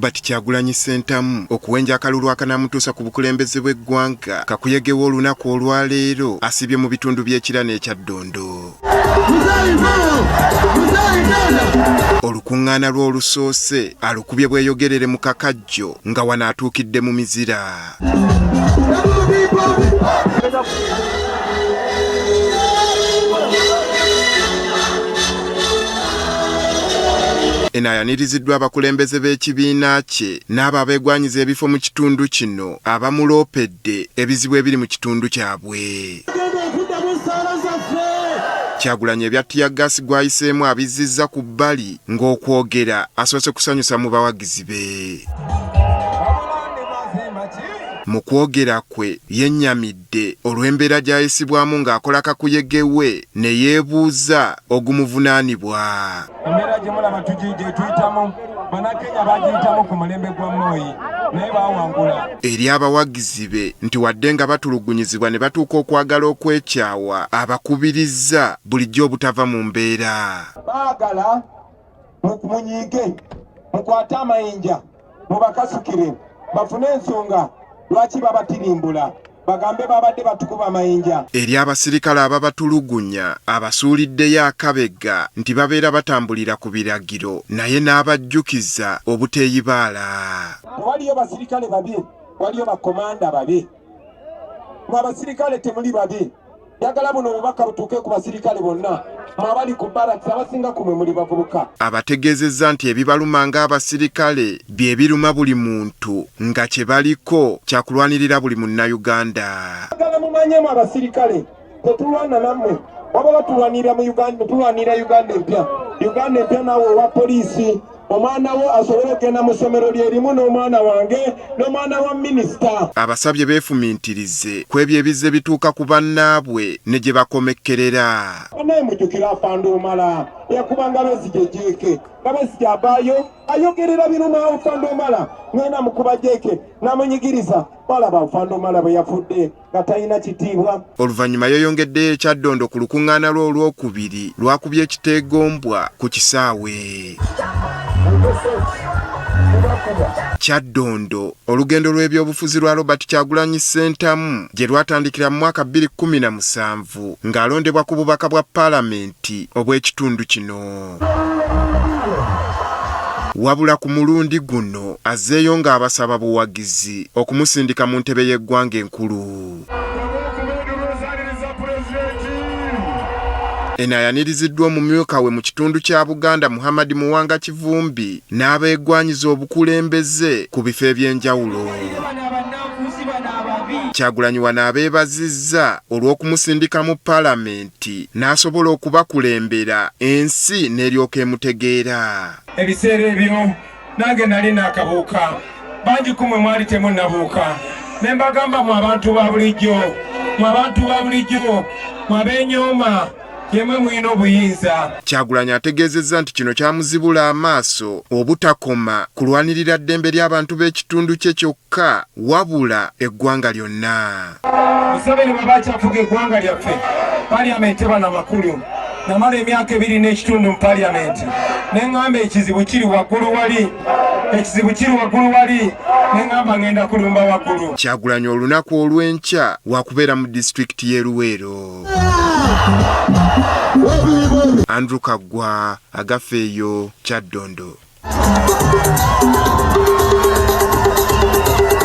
Robert Kyagulanyi Ssentamu okuwenja akalulu akanamutuusa ku bukulembeze bw'eggwanga kakuyegewa olunaku olwaleero asibye mu bitundu by'ekira ne Kyaddondo. Olukuŋŋaana lw'olusoose alukubye bweyogerere mu kakajjo nga wanaatuukidde mu mizira. Eno ayaniriziddwa abakulembeze b'ekibiina kye n'abo abeegwanyiza ebifo mu kitundu kino abamuloopedde ebizibu ebiri mu kitundu kyabwe. Kyagulanyi ebya tiyaggaasi gw'ayiseemu abizizza ku bbali ng'okwogera asoose kusanyusa mu bawagizi be. Mu kwogera kwe yennyamidde olw'embeera gy'ayisibwamu ng'akola kakuyegewe ne yeebuuza ogumuvunaanibwa. Embeera gye mulaba tugijje tuyitamu bannakenya bagiyitamu ku mulembe gwa Moi naye baawangula. Eri abawagizi be nti wadde nga batulugunyizibwa ne batuuka okwagala okwekyawa abakubirizza bulijjo obutava mu mbeera. Baagala munyiige mukwate amayinja mubakasukire bafune ensonga lwaki babatirimbula bagambe babadde batukuba amayinja. Eri abasirikale ababatulugunya abasuuliddeyo akabega nti babeera batambulira ku biragiro naye n'abajjukiza obuteeyibaala. Waliyo basirikale babi waliyo bakomanda babi mwe abasirikale temuli babi yagala buno obubaka butuuke ku basirikale bonna mwabali ku baraki abasinga kumwe muli bavubuka. Abategeezezza nti ebibaluma ng'abasirikale bye biruma buli muntu nga kye baliko kyakulwanirira buli munnayuganda. Agala mumanyemu abasirikale tetulwana nammwe waba batulwanira mu Uganda tulwanira Uganda empya. Uganda empya nawe owa poliisi omwana wo asobole okugenda mu ssomero lyerimu n'omwana wange n'omwana wa minisita. Abasabye beefumiitirize ku ebyo ebizze bituuka ku bannaabwe ne gye bakomekkerera. Naye mujjukira afande omala yakubanga Besigye jeeke nga Besigye abaayo ayogerera biruma afande omala ngenda mukuba jeeke n'amunyigiriza balaba afande omala bwe yafudde nga talina kitiibwa. Oluvannyuma yeeyongeddeyo Kyaddondo ku lukuŋŋaana lwe olwokubiri lwakubye ekiteegombwa ku kisaawe. Kyaddondo olugendo lw'ebyobufuzi lwa Robert Kyagulanyi Ssentamu gye lwatandikira mu mwaka 2017 ng'alondebwa ku bubaka bwa paalamenti obw'ekitundu kino. Wabula ku mulundi guno azzeeyo ng'abasaba buwagizi okumusindika mu ntebe y'eggwanga enkulu. Eno ayaniriziddwa omumyuka we mu kitundu kya Buganda Muhammad Muwanga Kivumbi n'abeegwanyiza obukulembeze ku bifo eby'enjawulo. Kyagulanyi wano abeebazizza olw'okumusindika mu paalamenti n'asobola okubakulembera ensi n'eryoka emutegeera. Ebiseera ebyo nange nali naakabuuka bangi kumwe mwali temunnabuuka ne mbagamba mu abantu ba bulijjo mu ab'enyooma yemwe mwina obuyinza. Kyagulanyi ategeezezza nti kino kyamuzibula amaaso obutakoma kulwanirira ddembe ly'abantu b'ekitundu kye kyokka wabula eggwanga lyonna. Museveni bwe bakyafuga eggwanga lyaffe paaliyamenti bana makulu namala emyaka 2 n'ekitundu mu paaliyamenti neŋŋamba ekizibu kiri waggulu wali neŋŋamba ngenda kulumba waggulu. Kyagulanyi olunaku olw'enkya wakubeera mu disitulikiti y'e Luweero. Andrew Kaggwa agafeeyo Kyaddondo.